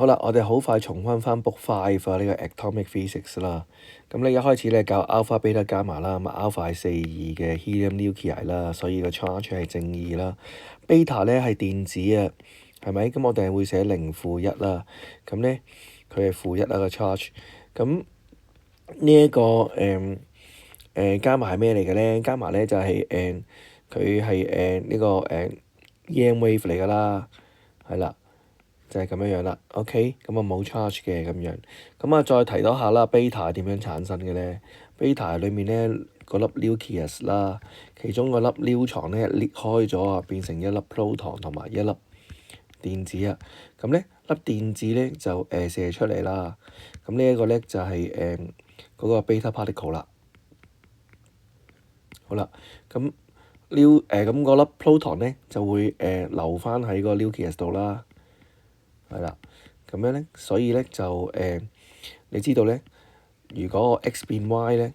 好啦，我哋好快重溫翻 Book 5呢個 Atomic Physics 啦。咁咧一開始咧教 alpha、beta、gamma 啦，咁 alpha 係4、2嘅 helium nuclei 啦，所以個 charge 係正2啦。beta 咧係電子啊，係咪？咁我哋係會寫0、-1啦。咁咧佢係負1啦個 charge。咁呢一個gamma 係咩嚟嘅咧？gamma 咧就係佢係呢個EM wave 嚟㗎啦，係啦。就係咁樣樣啦，OK，咁啊冇 charge 嘅咁樣，咁啊再提多下啦，beta 係點樣產生嘅咧？beta 裏面咧嗰粒 nucleus 啦，其中嗰粒 neutron 咧裂開咗啊，變成一粒 proton 同埋一粒電子啊，咁咧粒電子咧就射出嚟啦，咁呢一個咧就係嗰個 beta particle 啦。好啦，咁咁嗰粒 proton 咧就會留翻喺個 nucleus 度啦。係啦，咁樣咧，所以咧就你知道咧，如果 x 變 y 咧，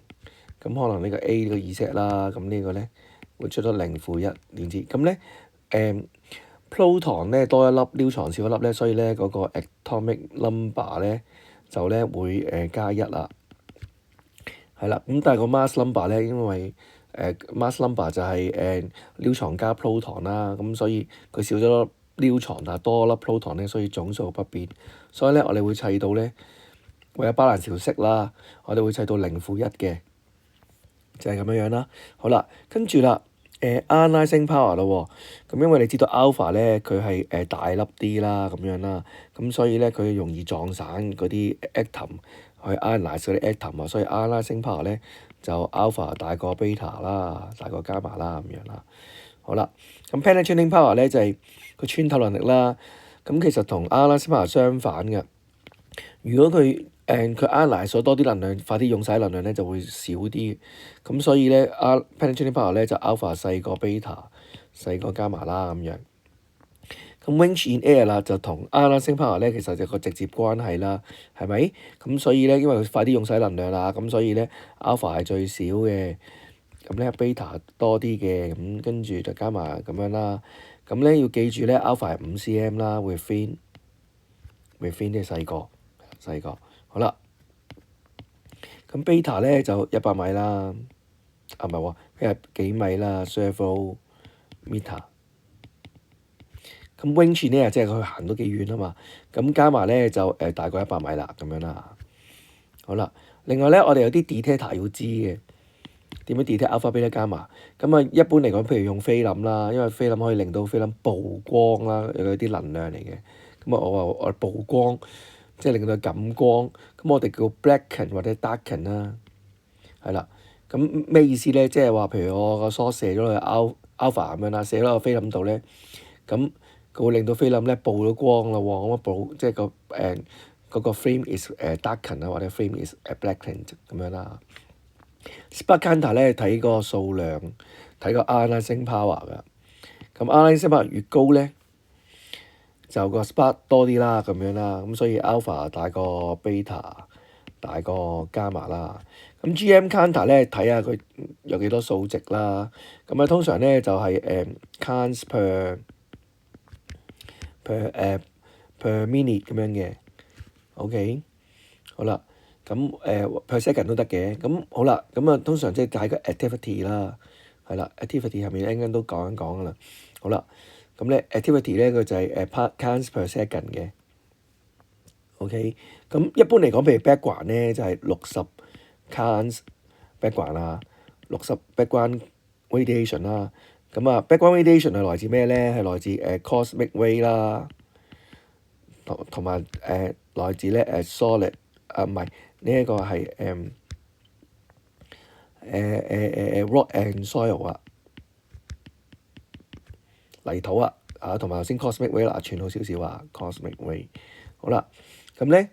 咁可能呢個 A 呢個 Z 啦，咁呢個咧會出咗0、-1電子。咁咧Proton 咧多一粒，neutron少一粒咧，所以咧嗰個 atomic number 咧就咧會加1啦。係啦，咁但係個 mass number 咧，因為mass number 就係neutron加 proton 啦，咁所以佢少咗粒neutron，但係多粒 proton 咧，所以總數不變。所以咧，我哋會砌到咧，為咗 balance 條式啦，我哋會砌到0、-1嘅，就係咁樣樣啦。好啦，跟住啦，ionizing power 咯喎，咁因為你知道 alpha 咧，佢係大粒啲啦，咁樣啦，咁所以咧佢容易撞散嗰啲 atom 去 ionize 嗰啲 atom 啊，所以 ionizing power 咧就 alpha 大過 beta 啦，大過 gamma 啦，咁樣啦。好啦，咁 penetrating power 咧就係個穿透能力啦。咁其實同 ionizing power 相反嘅。如果佢ionize咗多啲能量，快啲用晒能量咧就會少啲。咁所以咧penetrating power 咧就 alpha 細過 beta，細過 gamma 啦咁樣。咁 range in air 啦就同 ionizing power 咧其實就個直接關係啦，係咪？咁所以咧因為佢快啲用晒能量啦，咁所以咧 alpha 係最少嘅。咁咧 beta 多啲嘅，咁跟住就加埋咁樣啦。咁咧要記住咧 alpha 係5 cm 啦，within 即係細個。好啦，咁 beta 咧就100米啦，唔係喎，佢係幾米啦 several meter。咁 range 咧即係佢行到幾遠啊嘛。咁加埋咧就大過100米啦，咁樣啦。好啦，另外咧我哋有啲 detector 要知嘅。點樣 detect alpha、beta、gamma？咁啊，一般嚟講，譬如用菲林啦，因為菲林可以令到菲林曝光啦，有啲能量嚟嘅。咁啊，我曝光，即係令到佢感光。咁我哋叫 blacken 或者 darken 啦，係啦。咁咩意思咧？即係話，譬如我個梳射咗去 alpha 咁樣啦，射咗個菲林度咧，咁佢會令到菲林咧曝咗光啦喎。咁即係嗰個 frame is darken 啊，或者 frame is blackened 咁樣啦。Spark counter 咧睇個數量，睇個 ionizing power 㗎。咁 ionizing power 越高咧，就個 spark 多啲啦，咁樣啦。咁所以 alpha 大過 beta，大過 gamma 啦。咁 GM counter 咧睇下佢有幾多數值啦。咁啊通常咧就係counts per minute 咁樣嘅。OK， 好啦。咁per second 都得嘅，咁好啦，咁啊通常即係解個 activity 啦，係啦 activity 下面一陣間都講一講噶啦，好啦，咁咧 activity 咧佢就係counts per second 嘅 ，OK， 咁一般嚟講，譬如 background 咧就係60 counts background 啦，60 background radiation 啦，咁啊 background radiation 係來自咩咧？係來自cosmic ray 啦，同埋來自咧solid 唔係。呢一個係rock and soil 啊，泥土啊，同埋頭先 cosmic ray 啦，傳好少少啊 cosmic ray。好啦，咁咧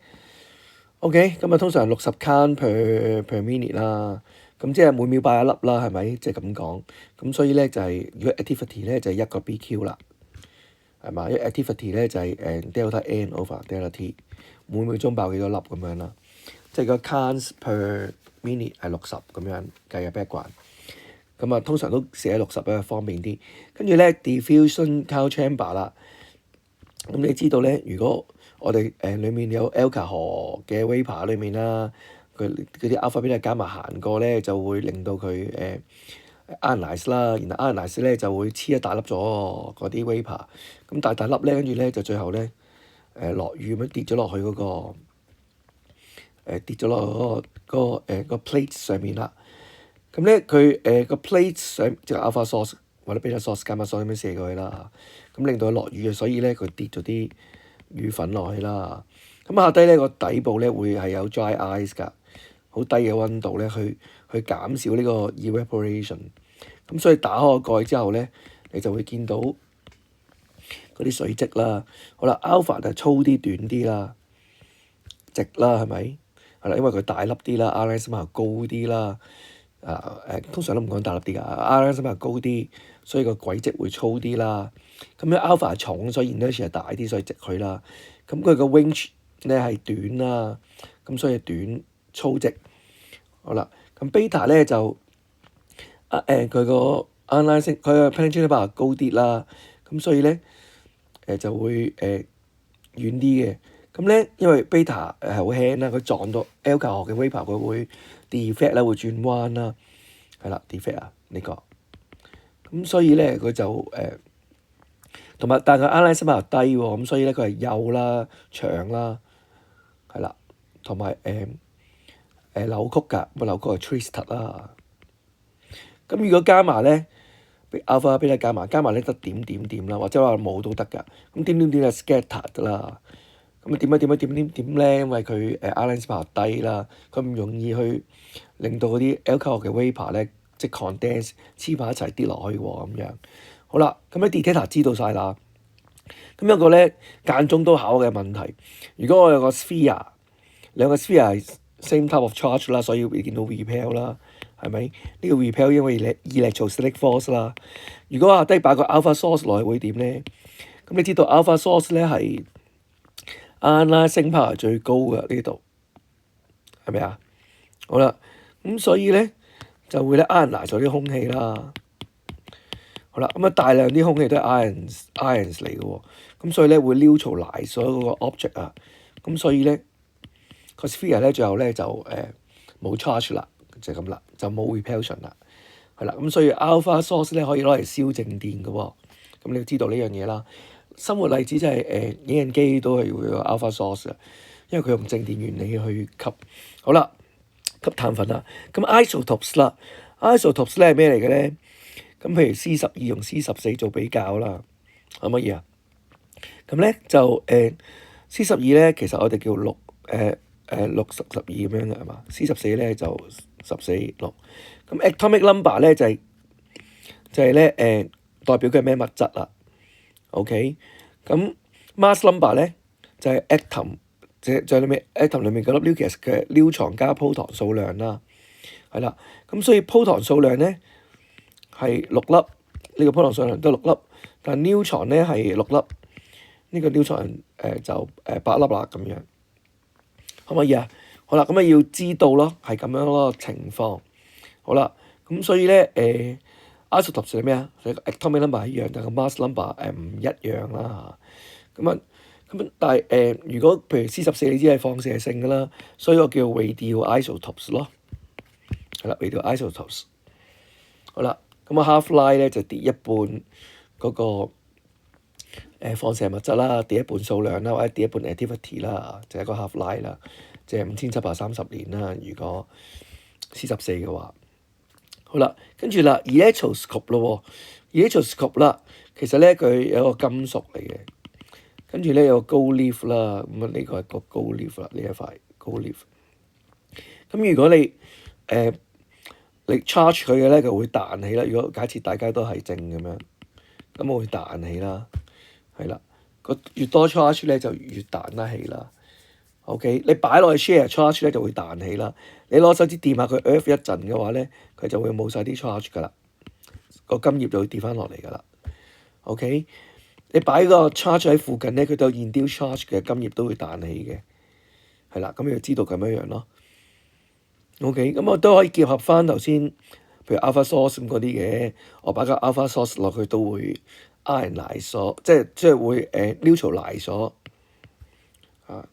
OK，咁啊通常60 count per minute 啦，咁即係每秒8一粒啦，係咪？即係咁講。咁所以咧就係如果 activity 咧就係1個 BQ 啦，係嘛？因為 activity 咧就係delta N over delta T，每秒鐘爆幾多粒咁樣啦。即係個 counts per minute 係60咁樣計嘅 background，咁啊通常都寫60比較方便啲。跟住咧 diffusion count chamber 啦，咁你知道咧，如果我哋裡面有 alcohol 嘅 vapor 裡面啦，佢嗰啲 alpha beta gamma 行過咧，就會令到佢ionize 啦，然後 ionize 咧就會黐一大粒咗嗰啲 vapor，咁大粒咧，跟住咧就最後咧落雨咁樣跌咗落去嗰個跌咗落個 plate 上面啦。咁咧佢個 plate 上即係 alpha source 或者 beta source gamma source 咁樣射過去啦，咁令到佢落雨啊，所以咧佢跌咗啲雨粉落去啦。咁下低咧個底部咧會係有 dry ice 㗎，好低嘅溫度咧去減少呢個 evaporation。咁所以打開個蓋之後咧，你就會見到嗰啲水漬啦。好啦 alpha 就粗啲短啲啦，直啦係咪？係啦，因為佢大粒啲啦 ，R S 碼高啲啦。通常都唔講大粒啲㗎 ，R S 碼高啲，所以個軌跡會粗啲啦。咁樣 alpha 係重，所以 inertia 係大啲，所以直佢啦。咁佢個 range 咧係短啦，咁所以短粗直。好啦，咁 beta 咧就佢個 analysis 佢個 penetration power 高啲啦，咁所以咧就會遠啲嘅。咁咧因為 beta 係好輕啦，佢撞到 alcohol 嘅 vapor 佢會 deflect 啦，會轉彎啦，係啦 deflect 啊呢個。咁所以咧佢就同埋但係 analysis power 低喎，咁所以咧佢係幼啦、長啦，係啦，同埋扭曲㗎，扭曲係 twisted 啦。咁如果加埋咧 alpha beta 加埋咧得點啦，或者話冇都得㗎。咁點係 scattered 啦。咁點咧？因為佢analysis power 低啦，佢唔容易去令到嗰啲 alcohol 嘅 vapor 咧即係 condense 黐埋一齊跌落去喎咁樣。好啦，咁咧 detector 知道晒啦。咁一個咧間中都考嘅問題，如果我有個 sphere， 兩個 sphere 係 same type of charge 啦，所以會見到 repel 啦，係咪？呢個 repel 因為 electrostatic force 啦。如果下低擺個 alpha source 落去會點咧？咁你知道 alpha source 咧係analysis power 最高嘅呢度，係咪啊？好啦，咁所以咧就會咧 ionize 咗啲空氣啦。好啦，咁大量啲空氣都係 ions 嚟嘅喎，咁所以咧會 neutralize 咗嗰個 object 啊，咁所以咧個 sphere 咧最後咧就冇 charge 啦，就咁啦，就冇 repulsion 啦，係啦，咁所以 alpha source 咧可以攞嚟燒靜電嘅喎，咁你要知道呢樣嘢啦。生活例子就係影印機都係會有 alpha source 嘅，因為佢用靜電原理去吸。好啦，吸碳粉啦，咁 isotopes 啦 ，isotopes 咧係咩嚟嘅咧？咁譬如 C12 同 C14做比較啦，係乜嘢啊？咁咧就C12咧其實我哋叫6 10 12咁樣嘅係嘛？C14咧就14 6。咁 atomic number 咧就係咧代表嘅咩物質啦？OK，咁 mass number 咧就係 atom， 就係裏面 atom 裏面嗰粒 nucleus 嘅 neutron 加 proton 數量啦，係啦。咁所以 proton 數量咧係6粒，呢個 proton 數量都係6粒，但 neutron 咧係6粒，呢個 neutron 就8粒啦咁樣，可唔可以啊？好啦，咁要知道咯，係咁樣咯情況。好啦，咁所以咧isotopes 係咩啊？佢個 atomic number 一樣，但係個 mass number 唔一樣啦嚇。咁但係如果譬如 C14你知係放射性㗎啦，所以我叫 radioisotopes 咯。係啦 radioisotopes。好啦，咁啊 half life 咧就跌一半嗰個放射物質啦，跌一半數量啦，或者跌一半 activity 啦，就係一個 half life 啦，即係5730年啦。如果 C14嘅話。好啦，跟住啦 electroscope 咯喎 electroscope 啦，其實咧佢有一個金屬嚟嘅，跟住咧有個 gold leaf 啦，咁啊呢個係個 gold leaf 啦，呢一塊 gold leaf。咁如果你 charge 佢嘅咧，佢會彈起啦。如果假設大家都係正咁樣，咁我會彈起啦，係啦。個越多 charge 咧就越彈得起啦。OK，你擺落去 share charge 咧就會彈起啦。你攞手指掂下佢 earth 一陣嘅話咧，佢就會冇晒啲 charge 㗎啦，個金葉就會跌翻落嚟㗎啦。OK，你擺個 charge 喺附近咧，佢都有 induce charge 嘅金葉都會彈起嘅，係啦。咁你就知道咁樣咯。OK，咁我都可以結合翻頭先，譬如 alpha source 咁嗰啲嘅，我擺個 alpha source 落去都會 ionize 咗，即係會neutralize 咗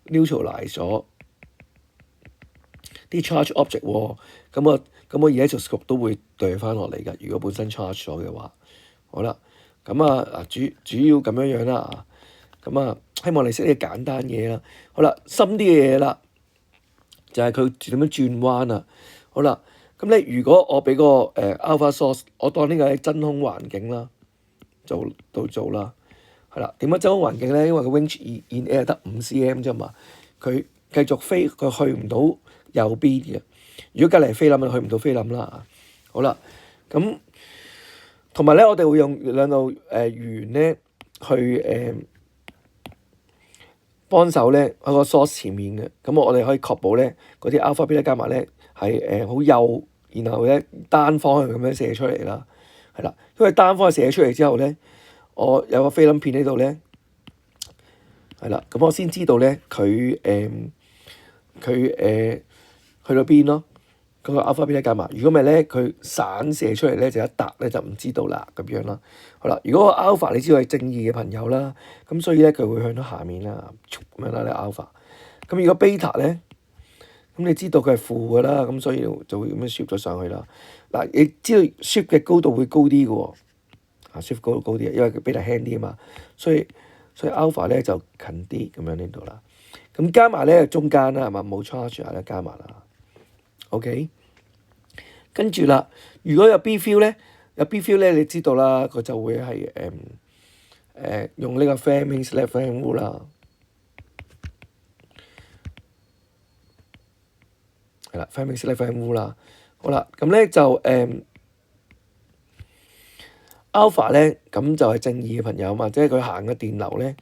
neutralize 咗啲 charge object 喎。咁我而家 oscilloscope 都會對翻落嚟㗎。如果本身 charge 咗嘅話，好啦，咁主要咁樣啦。咁希望你識啲簡單嘢啦。好啦，深啲嘅嘢啦，就係佢點樣轉彎啊。好啦，咁咧如果我俾個alpha source，我當呢個係真空環境啦，做啦，係啦。點解真空環境咧？因為個 range in air 得5cm 啫嘛，佢繼續飛，佢去唔到右邊嘅。如果隔離係菲林，就去唔到菲林啦。好啦，咁同埋咧，我哋會用兩道圓咧去幫手咧喺個 source 前面嘅。咁我哋可以確保咧嗰啲 alpha beta gamma 咧係好幼，然後咧單方向咁樣射出嚟啦。係啦，因為單方向射出嚟之後咧，我有個菲林片喺度咧，係啦，咁我先知道咧佢去到邊咯。嗰個 alpha beta gamma，如果唔係咧，佢散射出嚟咧就一笪咧就唔知道啦咁樣啦。好啦，如果個 alpha 你知道係正義嘅朋友啦，咁所以咧佢會向到下面啦，咁樣啦，你 alpha。咁如果 beta 咧，咁你知道佢係負嘅啦，咁所以就會咁樣 shift 咗上去啦。嗱，你知道 shift 嘅高度會高啲嘅喎，shift 高度高啲，因為佢 beta 輕啲啊嘛，所以 alpha 咧就近啲咁樣呢度啦。咁加埋咧中間啦，係嘛，冇 charge 啊，加埋啦。OK， 跟住啦，如果有 B field 咧，你知道啦，佢就會係用呢個 Fleming's left hand rule 啦，係啦 ，Fleming's left hand rule 啦。好啦，咁咧就alpha 咧，咁就係正義嘅朋友嘛，即係佢行嘅電流咧，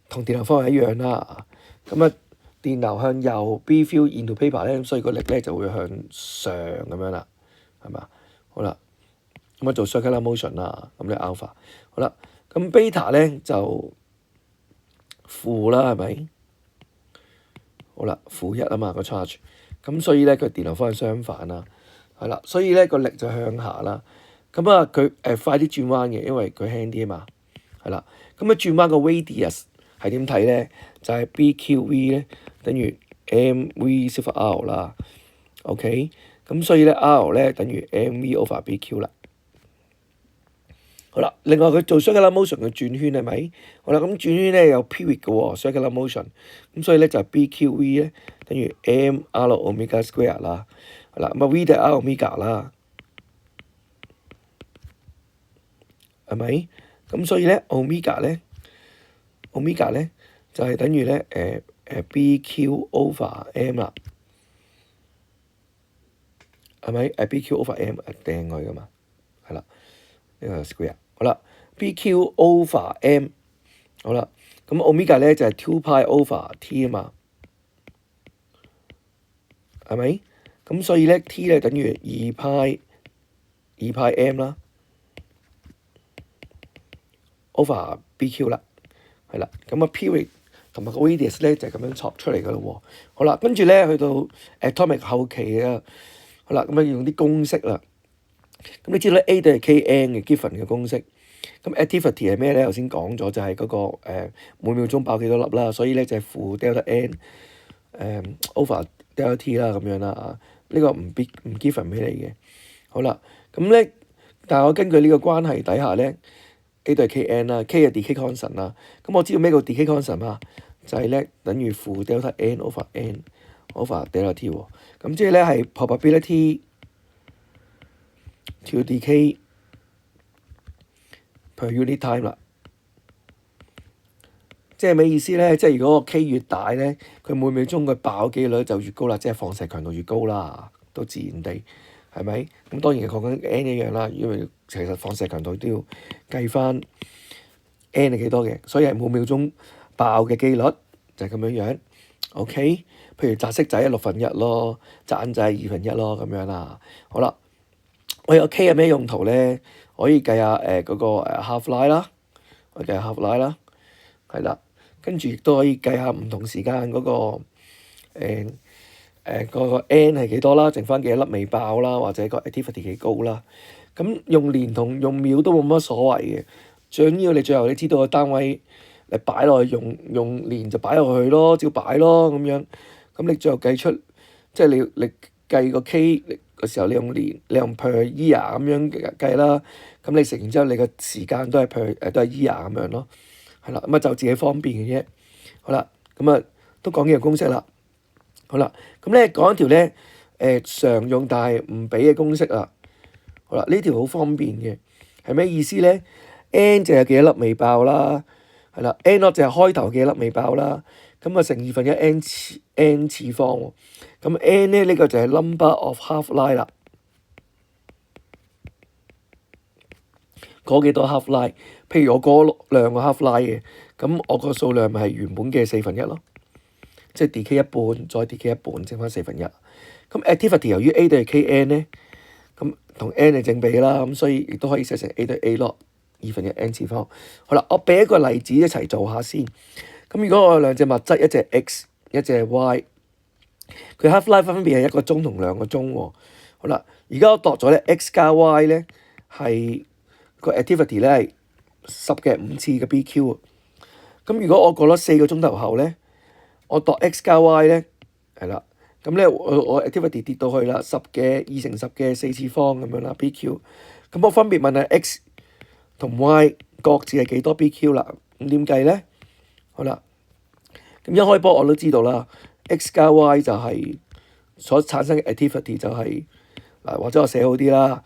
同電流方向一樣啦。咁電流向右 B field into paper 咧，所以個力咧就會向上咁樣啦，係嘛？好啦，咁做 circular motion 啦，咁你 alpha 好啦，咁 beta 咧就負啦，係咪？好啦，-1啊嘛個 charge，咁所以咧佢電流方向相反啦，係啦，所以咧個力就向下啦。咁佢快啲轉彎嘅，因為佢輕啲啊嘛，係啦。咁轉彎個 radius 係點睇咧？就係 BQV 咧等於 MV silver R 啦。OK，咁所以咧 R 咧等於 MV over BQ 啦。好啦，另外佢做 circular motion 嘅轉圈係咪？好啦，咁轉圈咧有 period 嘅喎 circular motion，咁所以咧就係 BQV 咧等於 MR omega square 啦。係啦，咁V 就係 R omega 啦，係咪？咁所以咧 omega 咧就係等於咧BQ over M 啦，係咪？BQ over M 掟佢噶嘛，係啦，呢個 square。好啦 ，BQ over M， 好啦，咁 omega 咧就係 2 pi over T 啊嘛，係咪？咁所以咧 T 咧等於2 pi M 啦 ，over BQ 啦，係啦，咁period同埋個 radius 咧就係咁樣錯出嚟噶咯喎。好啦，跟住咧去到 atomic 後期啊，好啦，咁用啲公式啦。咁你知道咧 A 對係 Kn 嘅 given 嘅公式，咁 activity 係咩咧？頭先講咗就係嗰個每秒鐘爆幾多粒啦，所以咧就係負 delta n over delta t 啦咁樣啦。呢個唔 given 俾你嘅。好啦，咁咧但係我根據呢個關係底下咧 A 對係 Kn 啦，K 係 decay constant 啦。咁我知道咩叫 decay constant 啊？就係咧等於負 delta n over delta t 喎。咁即係咧係 probability to decay per unit time 啦，即係咩意思咧？即係如果個 K 越大咧，佢每秒鐘嘅爆機率就越高啦，即係放射強度越高啦，都自然地係咪？咁當然係講緊 N 一樣啦，因為其實放射強度都要計翻 N 係幾多嘅，所以係每秒鐘爆嘅機率就係咁樣樣。OK，譬如擲色仔1/6咯，擲銀仔1/2咯咁樣啦。好啦。我有 K 有咩用途咧？可以計下嗰個half life 啦，我計下 half life 啦，係啦，跟住亦都可以計下唔同時間嗰個嗰個 N 係幾多啦，剩翻幾多粒未爆啦，或者個 activity 幾高啦。咁用年同用秒都冇乜所謂嘅，最緊要你最後你知道個單位你擺落去用年就擺落去咯，照擺咯咁樣。咁你最後計出即係你計個 K 嘅時候，你用年你用 per year 咁樣計啦。咁你食完之後，你個時間都係都係 year 咁樣咯。係啦，咁啊就自己方便嘅啫。好啦，咁啊都講幾個公式啦。好啦，咁咧講一條咧常用但係唔俾嘅公式啦。好啦，呢條好方便嘅，係咩意思咧？n 就係幾多粒未爆啦，係啦 n 就係開頭幾多粒未爆啦，咁啊乘1/2 n 次方喎。咁 n 咧呢個就係 number of half line 啦。嗰幾多 half line？譬如我嗰兩個 half line 嘅，咁我個數量咪係原本嘅1/4咯，即係 decay 一半再 decay 一半，剩翻1/4。咁 activity 由於 A 對 kn 咧，咁同 n 係正比啦，咁所以亦都可以寫成 A 對 A log 1/2 n 次方。好啦，我俾一個例子一齊做下先。咁如果我有兩隻物質，一隻 x 一隻 y， 佢 half line 分別係1個鐘同2個鐘喎。好啦，而家我度咗咧 x 加 y 咧係個 activity 咧係10^5嘅 BQ。咁如果我過咗4個鐘頭後咧，我度 x 加 y 咧係啦，咁咧我 activity 跌到去啦2乘10嘅4次方咁樣啦 BQ。咁我分別問下 x 同 y 各自係幾多 BQ 啦？咁點計咧？好啦，咁一開波我都知道啦 ，x 加 y 就係所產生嘅 activity 就係嗱，或者我寫好啲啦，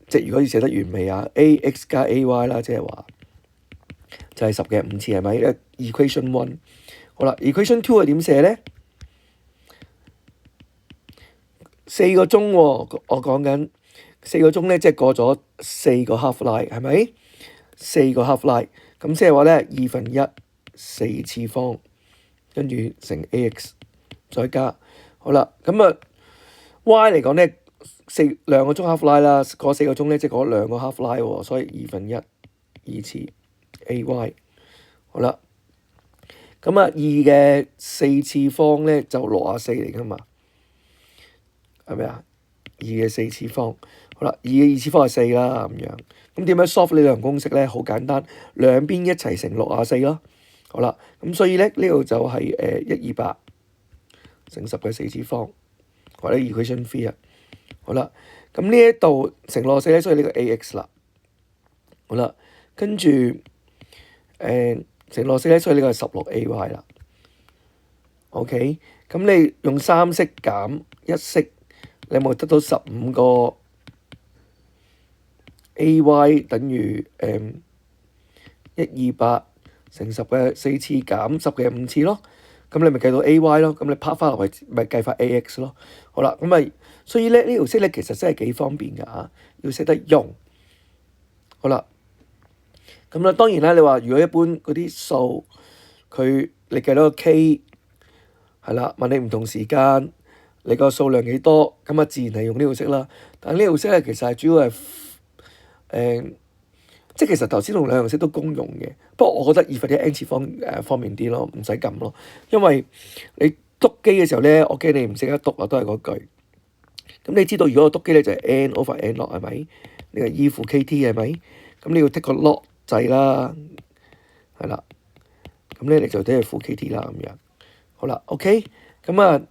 即係如果要寫得完美啊 ，ax 加 ay 啦，即係話就係10^5次係咪？Equation 1。好啦 ，Equation 2係點寫咧？4個鐘喎，我講緊4個鐘咧，即係過咗4個 half line 係咪？4個 half line，咁即係話咧1/2 4次方，跟住乘 ax 再加。好啦，咁啊 y 嚟講咧2個鐘 half line 啦，嗰4個鐘咧即係嗰2個 half line 喎，所以1/2 2次 ay。好啦，咁啊2嘅4次方咧就64嚟噶嘛，係咪啊？2嘅4次方，好啦，2嘅2次方係4啦咁樣。咁點樣 solve 呢兩個公式咧？好簡單，兩邊一齊乘64咯。好啦，咁所以咧呢度就係128乘10嘅4次方，或者 equation 3啊。好啦，咁呢一度乘64咧，所以呢個 ax 啦。好啦，跟住乘64咧，所以呢個係16ay 啦。OK，咁你用3式減1式，你有冇得到15個 ay 等於128乘10嘅4次減10^5次咯？咁你咪計到 ay 咯，咁你拋翻落去咪計翻 ax 咯。好啦，咁咪所以咧呢條式咧其實真係幾方便㗎嚇，要識得用。好啦，咁啦當然啦，你話如果一般嗰啲數你計到個 k 係啦，問你唔同時間你個數量幾多，咁啊自然係用呢條式啦。但係呢條式咧其實係主要係即係其實頭先同兩樣式都公用嘅，不過我覺得2/2 n 次方方便啲咯，唔使撳咯。因為你篤機嘅時候咧，我驚你唔識得篤啊，都係嗰句。咁你知道如果我篤機咧就係 n/n log 係咪？你係依附 kt 係咪？咁你要剔個 log 掣啦，係啦。咁咧你就睇係負 kt 啦咁樣。好啦 ，OK，咁啊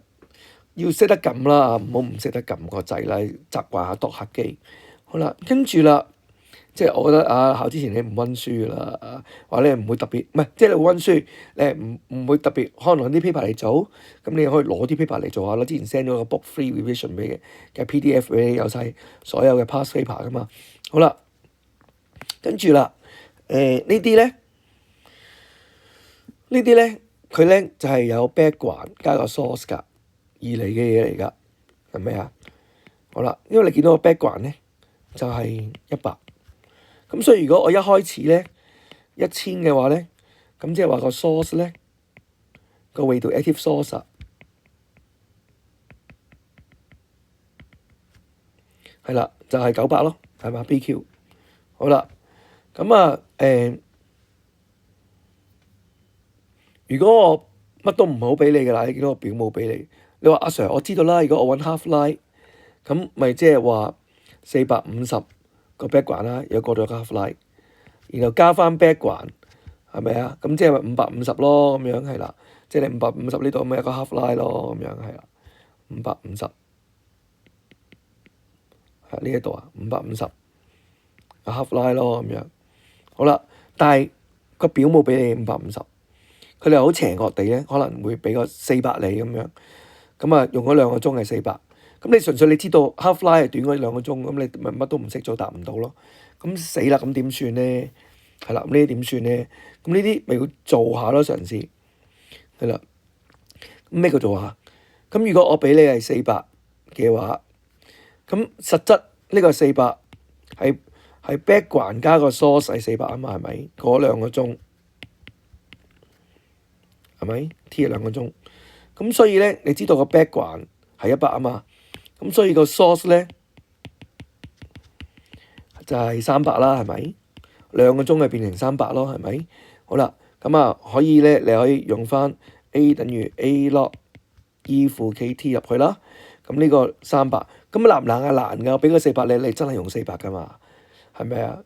要識得撳啦，唔好唔識得撳個掣啦，習慣下篤下機。好啦，跟住啦。即係我覺得考之前你唔温書啦，或者你唔會特別唔係，即係你會温書，你係唔會特別可能揾啲 paper 嚟做，咁你可以攞啲 paper 嚟做下咯。之前 send 咗個 book free revision 俾嘅 PDF 俾你，有晒所有嘅 past paper 噶嘛。好啦，跟住啦，呢啲咧佢咧就係有 background 加個 source 㗎，而嚟嘅嘢嚟㗎，係咪啊？好啦，因為你見到個 background 咧就係100。咁所以如果我一開始咧1000嘅話咧，咁即係話個 source 咧個味道 active source 係啦，就係900咯，係嘛 BQ。好啦，咁啊如果我乜都唔好俾你㗎啦，你見到個表冇俾你，你話阿 Sir 我知道啦，如果我揾 half line，咁咪即係話450個 background 啦，有過咗個 half line。然後加翻 background，係咪啊？咁即係咪550咯？咁樣係啦，即係你550呢度咪一個 half line 咯，咁樣係啦，550係呢一度啊，550個 half line 咯，咁樣好啦。但係個表冇俾你550，佢哋好邪惡地咧，可能會俾個400你咁樣，咁啊用咗2個鐘係400，咁你純粹你知道 half line 係短嗰2個鐘，咁你咪乜都唔識做，答唔到咯。咁死啦！咁點算咧？係啦，咁呢啲點算咧？咁呢啲咪要做下咯，嘗試係啦。咁咩叫做下？咁如果我俾你係400嘅話，咁實質呢個400係 background 加個 source 係400啊嘛，係咪？嗰2個鐘係咪 T 係2個鐘？咁所以咧，你知道個 background 係100啊嘛，咁所以個 source 咧就係300啦，係咪？2個鐘就變成300咯，係咪？好啦，咁啊可以咧，你可以用翻 A 等於 A log E 負 KT 入去啦。咁呢個300，咁難唔難啊？難㗎，我俾個400你真係用400㗎嘛？係咪啊？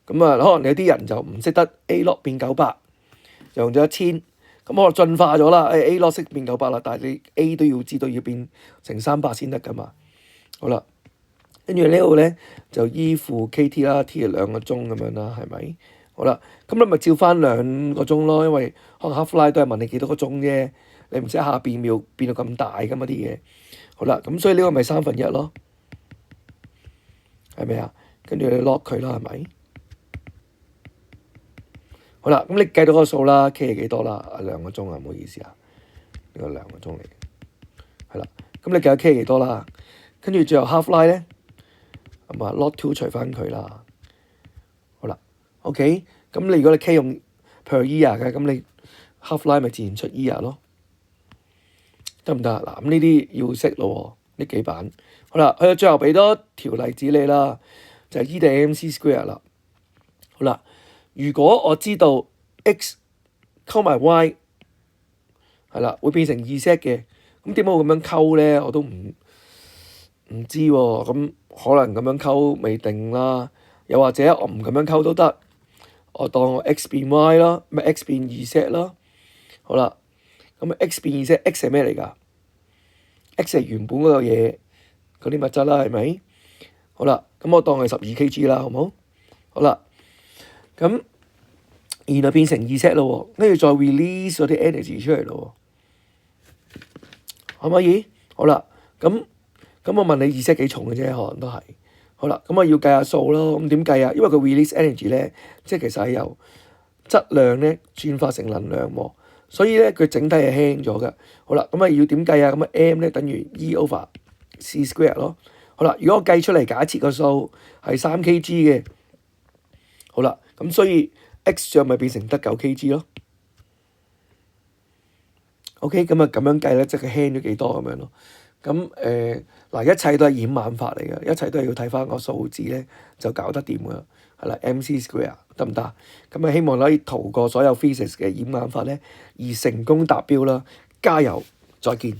咁啊，可能有啲人就唔識得 A log 變900，用咗1000，咁我進化咗啦。A log 識變900啦，但係你 A 都要知道要變成300先得㗎嘛。好啦，跟住呢度咧就 E 負 KT 啦，T 係2個鐘咁樣啦，係咪？好啦，咁你咪照翻2個鐘咯，因為可能 half line 都係問你幾多個鐘啫，你唔使一下變到咁大㗎嘛啲嘢。好啦，咁所以呢個咪1/3咯，係咪啊？跟住你 lock 佢啦，係咪？好啦，咁你計到個數啦 ，K 係幾多啦？2個鐘啊，唔好意思啊，呢個2個鐘嚟嘅，係啦。咁你計下 K 係幾多啦？跟住最後 half line 咧，咁啊 log 2除翻佢啦。好啦 ，OK，咁你如果你 K 用 per year 嘅，咁你 half line 咪自然出 year 咯。得唔得啊？嗱，咁呢啲要識咯喎，呢幾版。好啦，去到最後俾多條例子你啦，就係 E 等於 MC square 啦。好啦，如果我知道 x 溝埋 y 係啦，會變成2Z 嘅，咁點解我咁樣溝咧？我都唔知喎。咁可能咁樣溝未定啦，又或者我唔咁樣溝都得，我當我 x 變 y 啦，咪 x 變2Z啦。好啦。咁 x 變2Z，x 係咩嚟㗎 ？x 係原本嗰個嘢嗰啲物質啦，係咪？好啦，咁我當係12 kg 啦，好唔好？好啦，咁然後變成2Z咯喎，跟住再 release 嗰啲 energy 出嚟咯喎，可唔可以？好啦，咁我問你2Z幾重嘅啫，可能都係。好啦，咁我要計下數咯，咁點計啊？因為佢 release energy 咧，即係其實係由質量咧轉化成能量喎。所以咧，佢整體係輕咗嘅。好啦，咁啊要點計啊？咁啊 m 咧等於 E over c square 咯。好啦，如果我計出嚟，假設個數係3 kg 嘅，好啦，咁所以 x 上咪變成得9 kg 咯。OK，咁啊咁樣計咧，即係佢輕咗幾多咁樣咯。咁嗱，一切都係演算法嚟嘅，一切都係要睇翻個數字咧，就搞得掂㗎。係啦，MC square 得唔得？咁啊，希望可以逃過所有 physics 嘅演算法咧，而成功達標啦！加油，再見。